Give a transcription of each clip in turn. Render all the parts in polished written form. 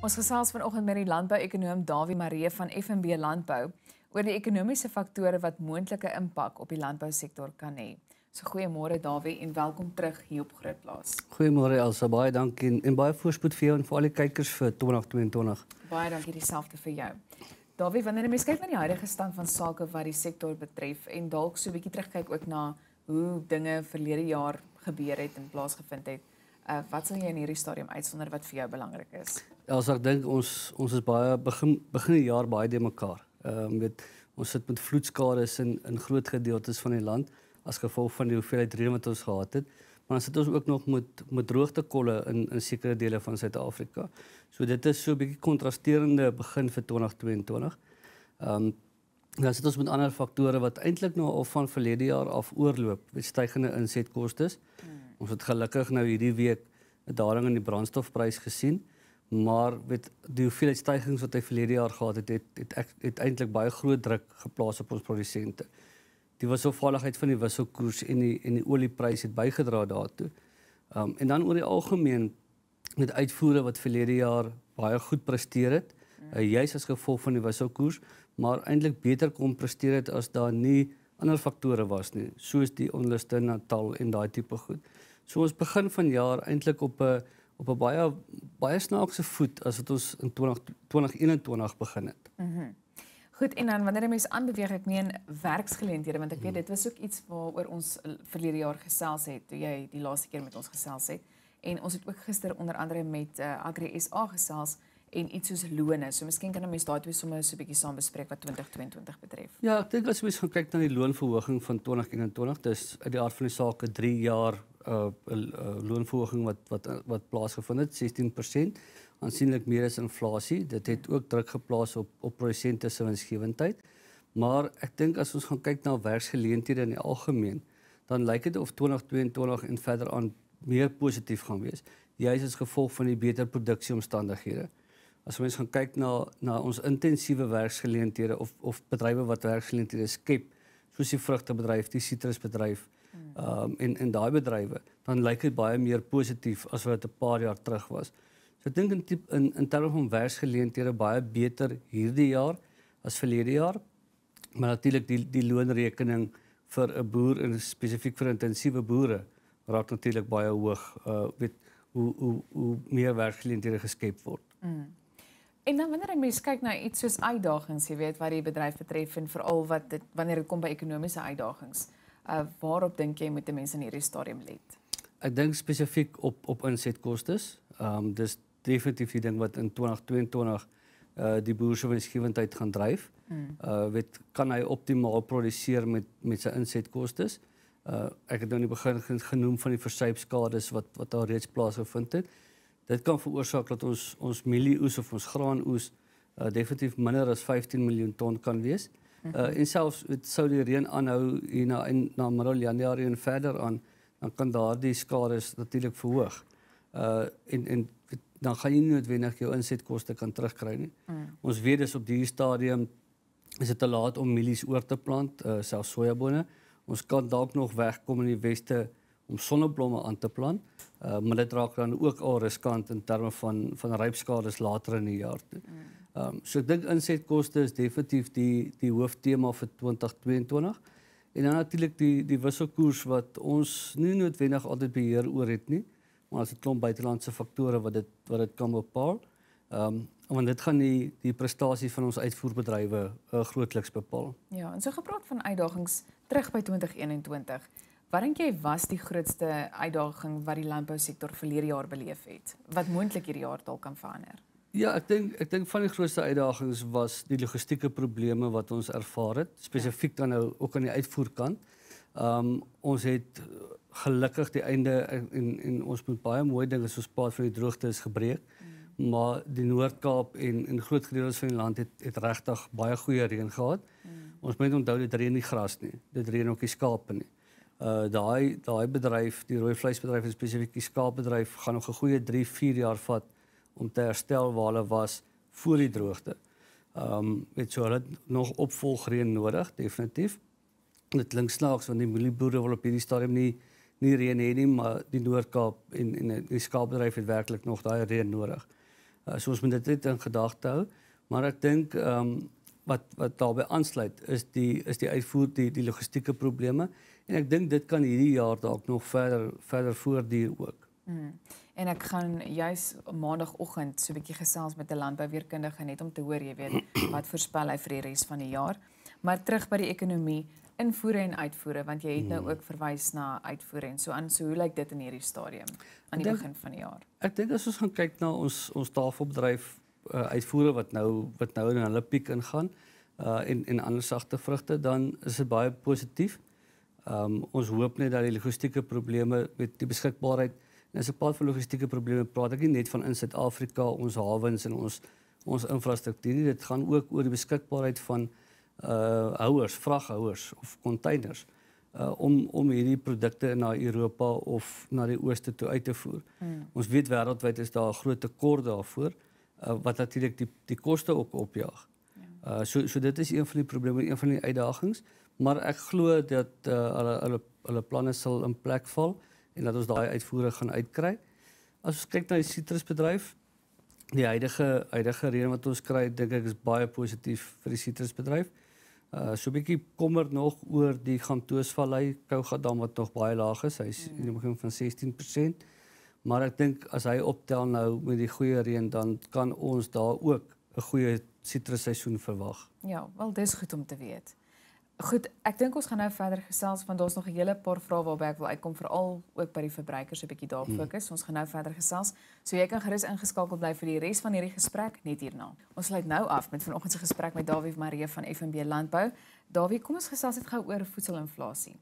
Ons gesels vanoggend met die landbou-ekonoom Dawie Maree van FNB Landbou oor die ekonomiese faktore wat moontlike impak op die landbousektor kan hê. So goeiemôre Dawie en welkom terug hier op Groot Plaas. Goeiemôre Elsa, baie dankie en baie voorspoed vir jou en vir al die kykers vir 2022. Baie dankie dieselfde vir jou. Dawie, wanneer jy kyk na die huidige stand van sake wat die sektor betref en dalk so 'n bietjie terugkyk ook na hoe dinge verlede jaar gebeur het en plaasgevind het, wat sal jy in hierdie stadium uitsonder wat vir jou belangrik is? Elsa, ek dink ons is baie begin die jaar baie de mekaar. Ons sit met vloedskades in groot gedeeltes van die land as gevolg van die hoeveelheid reën wat ons gehad het. Maar dan sit ons ook nog met droogtekolle in sekere dele van Suid-Afrika. So dit is so 'n bietjie kontrasterende begin vir 2022. Dan sit ons met ander faktore wat eintlik nou al van verlede jaar af oorloop, met stygende insetkostes. Ons het gelukkig nou hierdie week 'n daling in die brandstofprys gesien, maar met die hoeveelheid stygings wat hy verlede jaar gehad het eintlik baie groot druk geplaas op ons produsente. Die wisselvalligheid van die wisselkoers en die olieprys het bygedra daartoe. En dan oor die algemeen met uitvoere wat verlede jaar baie goed presteer het, juis as gevolg van die wisselkoers, maar eintlik beter kon presteer het as daar nie ander faktore was nie, soos die onluste in Natal en daai tipe goed. So ons begin van jaar eintlik op 'n baie snaakse voet as wat ons in 2021 begin het. Goed, en dan wanneer 'n mens aanbeweeg, ek meen werksgeleenthede, want ek weet dit was ook iets waaroor ons verlede jaar gesels het, toe jy die laaste keer met ons gesels het. En ons het ook gister onder andere met Agri SA gesels en iets soos lone. So miskien kan 'n mens daai twee sommer so 'n bietjie saam bespreek wat 2022 betref. Ja, ek dink as mens gaan kyk na die loonverhoging van 2021, dis uit die aard van die saak 'n 3 jaar loonverhoging wat plaasgevind het, 16%, aansienlik meer as inflasie. Dit het ook druk geplaas op produsente se winsgewendheid. Maar ek dink as ons gaan kyk na werksgeleenthede in die algemeen, dan lyk dit of 2022 en verder aan meer positief gaan wees, juis as gevolg van die beter produksieomstandighede. As ons gaan kyk na ons intensiewe werksgeleenthede of bedrywe wat werksgeleenthede skep, soos die vrugtebedryf, die sitrusbedryf, en daai bedrywe, dan lyk dit baie meer positief as wat dit 'n paar jaar terug was. So ek dink in terme van werksgeleenthede baie beter hierdie jaar as verlede jaar, maar natuurlik die loonrekening vir 'n boer en spesifiek vir intensiewe boere raak natuurlik baie hoog, hoe meer werksgeleenthede geskep word. En dan wanneer 'n mens kyk na iets soos uitdagings, jy weet wat die bedryf betref en veral wanneer dit kom by ekonomiese uitdagings, waarop dink jy moet mense in hierdie stadium let? Ek dink spesifiek op insetkostes. Dis definitief die ding wat in 2022 die boer se winsgewendheid gaan dryf. Kan hy optimaal produseer met sy insetkostes? Ek het nou in die begin genoem van die versuipskades wat daar reeds plaasgevind het. Dit kan veroorsaak dat ons mielieoes of ons graanoes definitief minder as 15 miljoen ton kan wees. En selfs sou die reën aanhou hier na middel Januarie en verder aan, dan kan daardie skades natuurlik verhoog. En dan gaan jy nie noodwendig jou insetkoste kan terugkry nie. Ons weet dus op hierdie stadium is dit te laat om mielies oor te plant, selfs sojabone. Ons kan dalk nog wegkom in die weste om sonneblomme aan te plant, maar dit raak dan ook al riskant in terme van rypskades later in die jaar toe. So ek dink insetkoste is definitief die hooftema vir 2022. En dan natuurlik die wisselkoers wat ons nie noodwendig altyd beheer oor het nie, maar as 'n klomp buitelandse faktore wat dit kan bepaal. Want dit gaan die prestasie van ons uitvoerbedrywe grootliks bepaal. Ja, en so gepraat van uitdagings terug by 2021. Wat dink jy was die grootste uitdaging wat die landbousektor verlede jaar beleef het, wat moontlik hierdie jaar dalk kan verander? Ja, ek dink van die grootste uitdagings was die logistieke probleme wat ons ervaar het, spesifiek dan nou ook aan die uitvoerkant. Ons het gelukkig die einde en ons moet baie mooi dinge soos praat van die droogte is gebreek, maar die Noord-Kaap en groot gedeeltes van die land het regtig baie goeie reën gehad. Ons moet onthou dit reën nie gras nie, dit reën ook nie skape nie. Daai bedryf, die rooi vleisbedryf en spesifiek die skaapbedryf gaan nog 'n goeie 3-4 jaar vat om te herstel waar hulle was voor die droogte. So hulle het nog opvolgreën nodig, definitief. Dit klink snaaks want die mielieboere wil op hierdie stadium nie reën hê nie, maar die Noord-Kaap en die skaapbedryf het werklik nog daai reën nodig. So ons moet dit net in gedagte hou, maar ek dink wat daarbey aansluit is die uitvoer, die logistieke probleme, en ek dink dit kan hierdie jaar dalk nog verder voortduur ook. En ek gaan juis maandagooggend so 'n bietjie gesels met 'n landbouweerkundige net om te hoor, jy weet, wat voorspel hy vir die res van die jaar. Maar terug by die ekonomie, invoere en uitvoere, want jy het nou ook verwys na uitvoere en so aan. So hoe lyk dit in hierdie stadium aan die begin van die jaar? Ek dink as ons gaan kyk na ons tafelbedryf uitvoere wat nou in hulle piek ingaan en ander sagte vrugte, dan is dit baie positief. Ons hoop net dat die logistieke probleme met die beskikbaarheid, en as ek praat van logistieke probleme, praat ek nie net van in Suid-Afrika, ons hawens en ons infrastruktuur nie, dit gaan ook oor die beskikbaarheid van vraghouers of containers om hierdie produkte na Europa of na die ooste toe uit te voer. Ons weet wêreldwyd is daar 'n groot tekort daarvoor, wat natuurlik die koste ook opjaag. So dit is een van die probleme, een van die uitdagings, maar ek glo dat hulle planne sal in plek val en dat ons daai uitvoere gaan uitkry. As ons kyk na die sitrusbedryf, die huidige reën wat ons kry, dink ek is baie positief vir die sitrusbedryf. So 'n bietjie kommer nog oor die Gamtoosvallei Kougadam wat nog baie laag is. Hy is in die omgewing van 16%. Maar ek dink as hy optel nou met die goeie reën, dan kan ons daar ook 'n goeie sitrusseisoen verwag. Ja, wel dis goed om te weet. Goed, ek dink ons gaan nou verder gesels want daar's nog 'n hele paar vrae waarby ek wil uitkom, veral ook by die verbruikers 'n bietjie daarop fokus. Ons gaan nou verder gesels. So jy kan gerus ingeskakel bly vir die res van hierdie gesprek net hierna. Ons sluit nou af met vanoggend se gesprek met Dawie Maree van FNB Landbou. Dawie, kom ons gesels net gou oor voedselinflasie.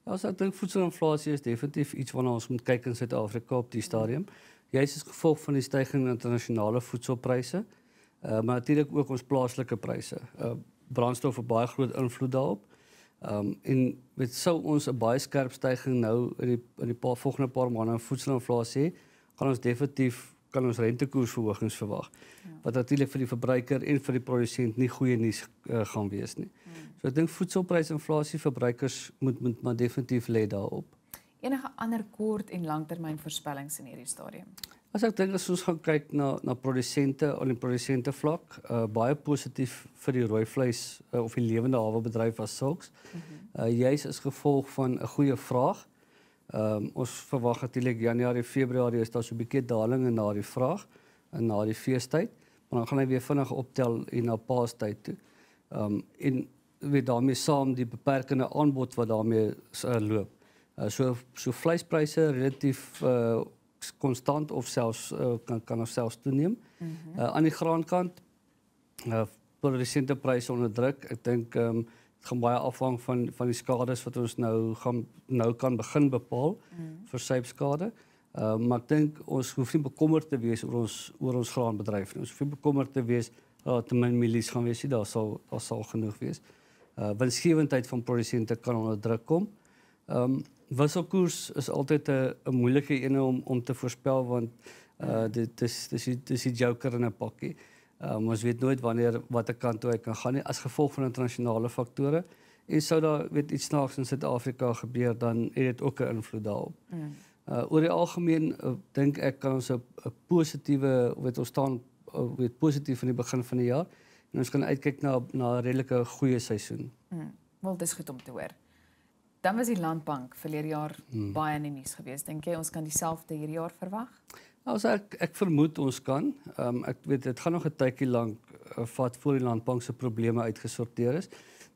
Ja, so ek dink voedselinflasie is definitief iets waarna ons moet kyk in Suid-Afrika op die stadium. Juist as gevolg van die stygings in internasionale voedselpryse, maar natuurlik ook ons plaaslike pryse. Brandstof het baie groot invloed daarop. En met sou ons 'n baie skerp styging nou in die volgende paar maande in voedselinflasie, gaan ons definitief rentekoersverhogings verwag. Wat natuurlik vir die verbruiker en vir die produsent nie goeie nuus gaan wees nie. So ek dink voedselprysinflasie, verbruikers moet maar definitief let daarop. Enige ander kort en langtermyn voorspellings in hierdie stadium? As ek dink as ons gaan kyk na produsente op die produsente vlak, baie positief vir die rooi vleis of die lewende hawebedryf as sulks. Juis as gevolg van 'n goeie vraag. Ons verwag natuurlik Januarie, Februarie is daar so 'n bietjie daling in na die vraag en na die feestyd, maar dan gaan hy weer vinnig optel en na Paastyd toe. En weer daarmee saam die beperkende aanbod wat daarmee loop. So vleispryse relatief konstant of selfs kan ons selfs toeneem. Aan die graankant produsente pryse onder druk. Ek dink dit gaan baie afhang van die skades wat ons nou kan begin bepaal vir suipskade. Maar ek dink ons hoef nie bekommerd te wees oor ons graanbedryf nie. Ons hoef nie bekommerd te wees dat te min mielies gaan wees nie. Daar sal genoeg wees. Winsgewendheid van produsente kan onder druk kom. Wisselkoers is altyd 'n moeilike ene om te voorspel want dit is die joker in 'n pakkie. Ons weet nooit watter kant toe hy kan gaan nie as gevolg van internasionale faktore. En sou daar iets snaaks in Suid-Afrika gebeur, dan het dit ook 'n invloed daarop. Oor die algemeen dink ek kan ons 'n positiewe ons staan positief in die begin van die jaar en ons kan uitkyk na 'n redelike goeie seisoen. Wel, dis goed om te hoor. Dan was die Landbank verlede jaar baie in die nuus geweest. Dink jy ons kan dieselfde hierdie jaar verwag? Also ek vermoed ons kan. Ek weet dit gaan nog 'n tydjie lank vat voor die Landbank se probleme uitgesorteer is.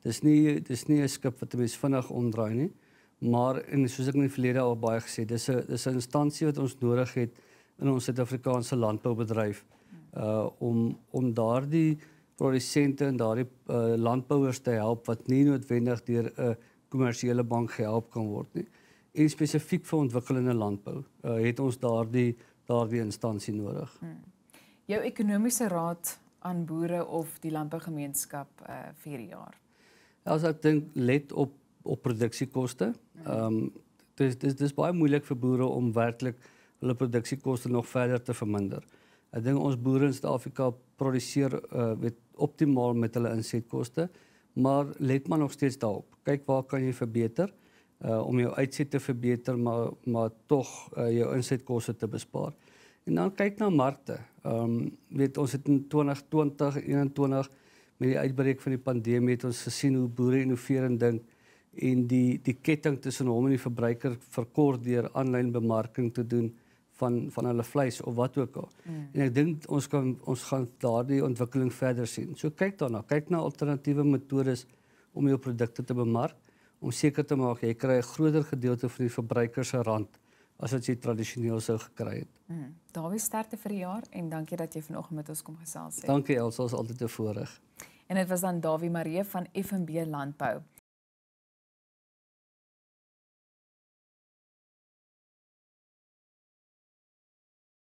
Dis nie 'n skip wat 'n mens vinnig omdraai nie. Maar en soos ek in die verlede al baie gesê, dis 'n instansie wat ons nodig het in ons Suid-Afrikaanse landboubedryf om daardie produsente en daardie landbouers te help wat nie noodwendig deur 'n kommersiële bank gehelp kan word nie. En spesifiek vir ontwikkelende landbou het ons daardie instansie nodig. Jou ekonomiese raad aan boere of die landbougemeenskap vir hierdie jaar? As ek dink let op produksiekoste. Dis baie moeilik vir boere om werklik hulle produksiekoste nog verder te verminder. Ek dink ons boere in Suid-Afrika produseer optimaal met hulle insetkoste, maar let maar nog steeds daarop. Kyk waar kan jy verbeter om jou uitset te verbeter, maar tog jou insetkoste te bespaar. En dan kyk na markte. Weet ons het in 2020, 2021 met die uitbreek van die pandemie het ons gesien hoe boere innoveer en dink en die ketting tussen hom en die verbruiker verkort deur aanlyn bemarking te doen van hulle vleis of wat ook al. En ek dink ons gaan daardie ontwikkeling verder sien. So kyk daarna, kyk na alternatiewe metodes om jou produkte te bemark, om seker te maak jy kry 'n groter gedeelte van die verbruiker se rand as wat jy tradisioneel sou gekry het. Dawie, sterkte vir die jaar en dankie dat jy vanoggend met ons kom gesels het. Dankie Elsa, is altyd 'n voorreg. En dit was dan Dawie Maree van FNB Landbou.